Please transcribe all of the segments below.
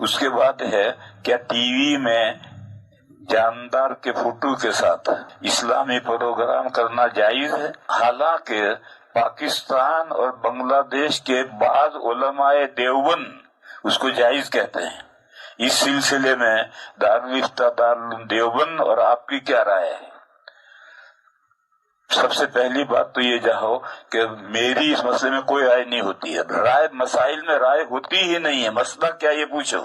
اس کے بعد ہے کیا ٹی وی میں جاندار کے فوٹو کے ساتھ اسلامی پروگرام کرنا جائز ہے؟ حالانکہ پاکستان اور بنگلہ دیش کے بعض علماء دیوبند اس کو جائز کہتے ہیں۔ اس سلسلے میں دارالفتہ دارالعلوم دیوبند اور آپ کی کیا رائے ہے؟ سب سے پہلی بات تو یہ جاؤ کہ میری اس مسئلے میں کوئی رائے نہیں ہوتی ہے، رائے مسائل میں رائے ہوتی ہی نہیں ہے، مسئلہ کیا یہ پوچھو۔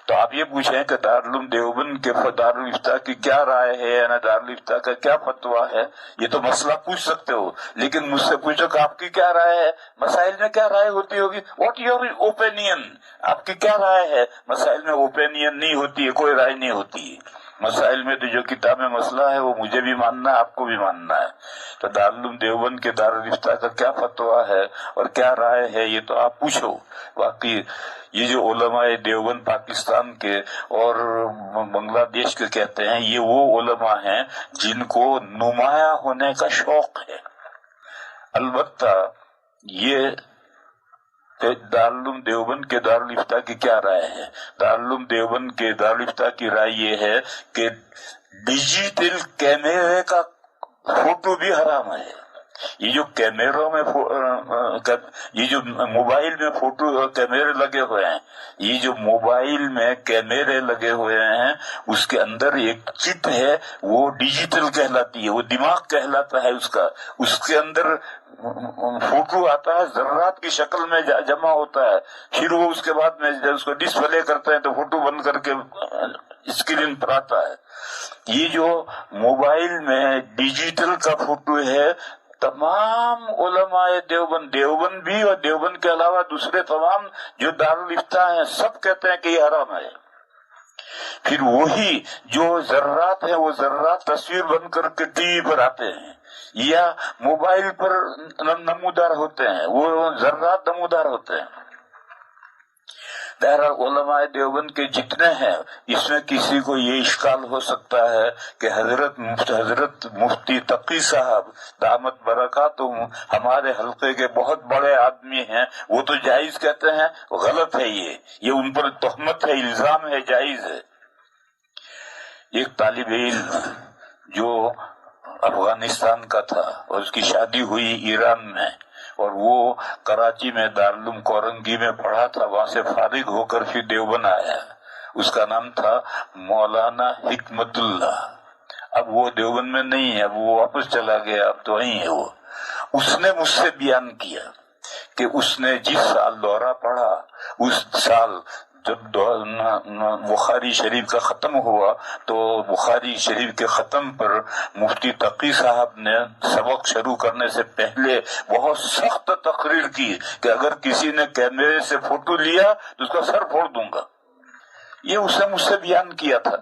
تو آپ یہ پوچھیں کہ دارالعلوم دیوبند کے دارالفتہ کی کیا رائے ہے یا دارالفتہ کا کیا فتویٰ ہے، یہ تو مسئلہ پوچھ سکتے ہو، لیکن مجھ سے پوچھو کہ آپ کی کیا رائے ہے، مسائل میں کیا رائے ہوتی ہوگی، واٹ یور اوپینین، آپ کی کیا رائے ہے۔ مسائل میں اوپینین نہیں ہوتی ہے، کوئی رائے نہیں ہوتی ہے۔ مسائل میں تو جو کتاب میں مسئلہ ہے وہ مجھے بھی ماننا ہے، آپ کو بھی ماننا ہے۔ تو دارالعلوم دیوبند کے دارالفتہ کا کیا فتویٰ ہے اور کیا رائے ہے یہ تو آپ پوچھو۔ باقی یہ جو علماء دیوبند پاکستان کے اور بنگلہ دیش کے کہتے ہیں، یہ وہ علماء ہیں جن کو نمایاں ہونے کا شوق ہے۔ البتہ یہ دارالعلوم دیوبند کے دارالفتہ کی کیا رائے ہے؟ دارالعلوم دیوبند کے دارالفتہ کی رائے یہ ہے کہ ڈیجیٹل کیمرے کا فوٹو بھی حرام ہے۔ یہ جو کیمروں میں یہ جو موبائل میں فوٹو کیمرے لگے ہوئے ہیں، یہ جو موبائل میں کیمرے لگے ہوئے ہیں اس کے اندر ایک چپ ہے، وہ ڈیجیٹل کہلاتی ہے، وہ دماغ کہلاتا ہے اس کے اندر فوٹو آتا ہے، ذرات کی شکل میں جمع ہوتا ہے، پھر وہ اس کے بعد میں جب اس کو ڈسپلے کرتے ہیں تو فوٹو بن کر کے اسکرین پر آتا ہے۔ یہ جو موبائل میں ڈیجیٹل کا فوٹو ہے، تمام علماء دیوبند بھی اور دیوبند کے علاوہ دوسرے تمام جو دارالفتہ ہیں سب کہتے ہیں کہ یہ حرام ہے۔ پھر وہی جو ذرات ہیں وہ ذرات تصویر بن کر کے ٹی وی پر آتے ہیں یا موبائل پر نمودار ہوتے ہیں، وہ ذرات نمودار ہوتے ہیں۔ بہرحال علماء دیوبند کے جتنے ہیں اس میں کسی کو یہ اشکال ہو سکتا ہے کہ حضرت مفتی تقی صاحب دامت برکاتہم ہمارے حلقے کے بہت بڑے آدمی ہیں، وہ تو جائز کہتے ہیں، غلط ہے، یہ ان پر تہمت ہے، الزام ہے، جائز ہے۔ ایک طالب علم جو افغانستان کا تھا اور اس کی شادی ہوئی ایران میں، اور وہ کراچی میں دارالعلوم کورنگی میں پڑھا تھا، وہاں سے فارغ ہو کر پھر دیوبند آیا۔ اس کا نام تھا مولانا حکمت اللہ۔ اب وہ دیوبند میں نہیں ہے، اب وہ واپس چلا گیا، اب تو وہیں ہے وہ۔ اس نے مجھ سے بیان کیا کہ اس نے جس سال دورہ پڑھا، اس سال جب بخاری شریف کا ختم ہوا تو بخاری شریف کے ختم پر مفتی تقی صاحب نے سبق شروع کرنے سے پہلے بہت سخت تقریر کی کہ اگر کسی نے کیمرے سے فوٹو لیا تو اس کا سر پھوڑ دوں گا۔ یہ اس نے مجھ سے بیان کیا تھا۔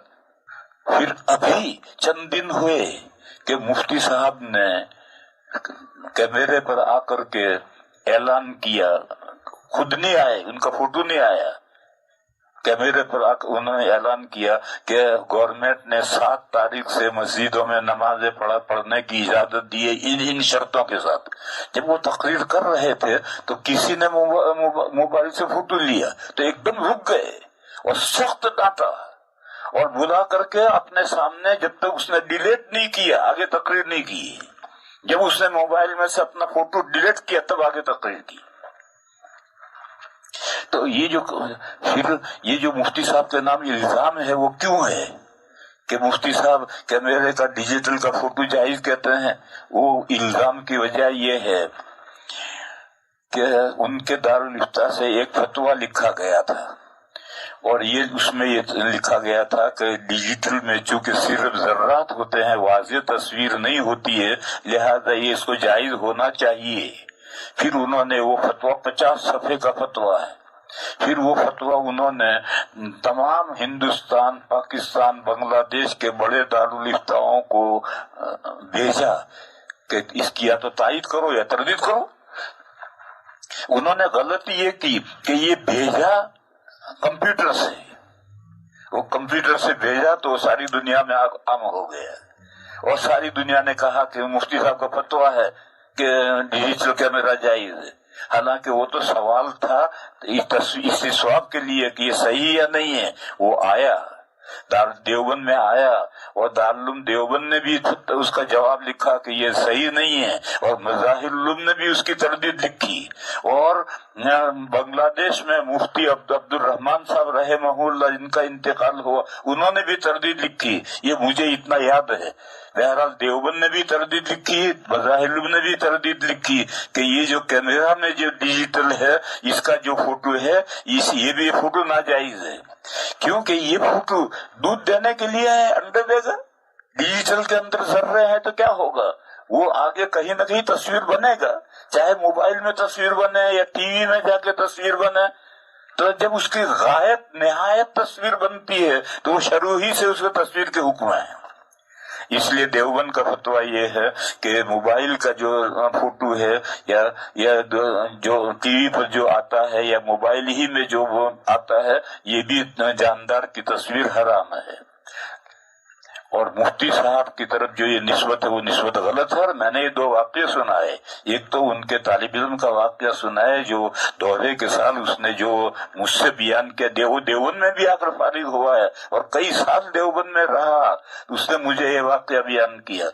پھر ابھی چند دن ہوئے کہ مفتی صاحب نے کیمرے پر آ کر کے اعلان کیا، خود نہیں آئے، ان کا فوٹو نہیں آیا، کیمرے پر انہوں نے اعلان کیا کہ گورنمنٹ نے 7 تاریخ سے مسجدوں میں نمازیں پڑھنے کی اجازت دی ہے ان شرطوں کے ساتھ۔ جب وہ تقریر کر رہے تھے تو کسی نے موبائل سے فوٹو لیا تو ایک دم رک گئے اور سخت ڈانٹا اور بلا کر کے اپنے سامنے، جب تک اس نے ڈیلیٹ نہیں کیا آگے تقریر نہیں کی، جب اس نے موبائل میں سے اپنا فوٹو ڈیلیٹ کیا تب آگے تقریر کی۔ تو یہ جو مفتی صاحب کے نام الزام ہے وہ کیوں ہے کہ مفتی صاحب کیمرے کا ڈیجیٹل کا فوٹو جائز کہتے ہیں؟ وہ الزام کی وجہ یہ ہے کہ ان کے دارالفتہ سے ایک فتویٰ لکھا گیا تھا اور اس میں یہ لکھا گیا تھا کہ ڈیجیٹل میں چونکہ صرف ذرات ہوتے ہیں، واضح تصویر نہیں ہوتی ہے، لہذا یہ اس کو جائز ہونا چاہیے۔ پھر انہوں نے وہ فتویٰ 50 صفحے کا فتویٰ ہے، پھر وہ فتویٰ انہوں نے تمام ہندوستان، پاکستان، بنگلہ دیش کے بڑے دارالفتاؤں کو بھیجا کہ اس کی یا تو تائید کرو یا تردید کرو۔ انہوں نے غلطی یہ کی کہ یہ بھیجا کمپیوٹر سے، وہ کمپیوٹر سے بھیجا تو ساری دنیا میں عام ہو گیا اور ساری دنیا نے کہا کہ مفتی صاحب کا فتویٰ ہے کہ ڈیجیٹل کیمرہ جائز ہے۔ حالانکہ وہ تو سوال تھا استصواب کے لیے کہ یہ صحیح یا نہیں ہے. وہ آیا دیوبند میں آیا اور دارالعلوم دیوبند نے بھی اس کا جواب لکھا کہ یہ صحیح نہیں ہے، اور مظاہر العلوم نے بھی اس کی تردید لکھی، اور بنگلہ دیش میں مفتی عبد الرحمان صاحب رحمہ اللہ جن کا انتقال ہوا انہوں نے بھی تردید لکھی. یہ مجھے اتنا یاد ہے. بہرحال دیوبند نے بھی تردید لکھی، مظاہر العلوم نے بھی تردید لکھی کہ یہ جو کیمرہ میں جو ڈیجیٹل ہے اس کا جو فوٹو ہے یہ بھی فوٹو ناجائز ہے، کیونکہ یہ فوٹو دودھ دینے کے لیے ہے، انڈے دے گا. ڈیجیٹل کے اندر ذرے ہیں تو کیا ہوگا، وہ آگے کہیں نہ کہیں تصویر بنے گا، چاہے موبائل میں تصویر بنے یا ٹی وی میں جا کے تصویر بنے. تو جب اس کی غایت نہایت تصویر بنتی ہے تو وہ شروع ہی سے اس کے تصویر کے حکم ہیں. اس لیے دیوبند کا فتویٰ یہ ہے کہ موبائل کا جو فوٹو ہے یا جو ٹی وی پر جو آتا ہے یا موبائل ہی میں جو وہ آتا ہے یہ بھی جاندار کی تصویر حرام ہے. اور مفتی صاحب کی طرف جو یہ نسبت ہے وہ نسبت غلط ہے. اور میں نے یہ دو واقعے سنا ہے. ایک تو ان کے طالب علم کا واقعہ سنا ہے جو دورے کے سال اس نے جو مجھ سے بیان کیا، دیوبند میں بھی آ کر فارغ ہوا ہے اور کئی سال دیوبند میں رہا، اس نے مجھے یہ واقعہ بیان کیا.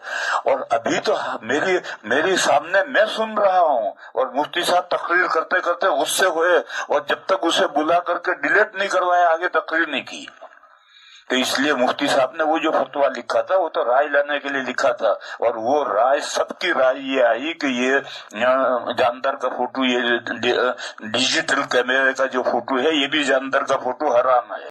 اور ابھی تو میری سامنے میں سن رہا ہوں اور مفتی صاحب تقریر کرتے کرتے غصے ہوئے اور جب تک اسے بلا کر کے ڈیلیٹ نہیں کروایا آگے تقریر نہیں کی. تو اس لیے مفتی صاحب نے وہ جو فتویٰ لکھا تھا وہ تو رائے لانے کے لیے لکھا تھا، اور وہ رائے سب کی رائے یہ آئی کہ یہ جاندار کا فوٹو، یہ ڈیجیٹل کیمرے کا جو فوٹو ہے یہ بھی جاندار کا فوٹو حرام ہے.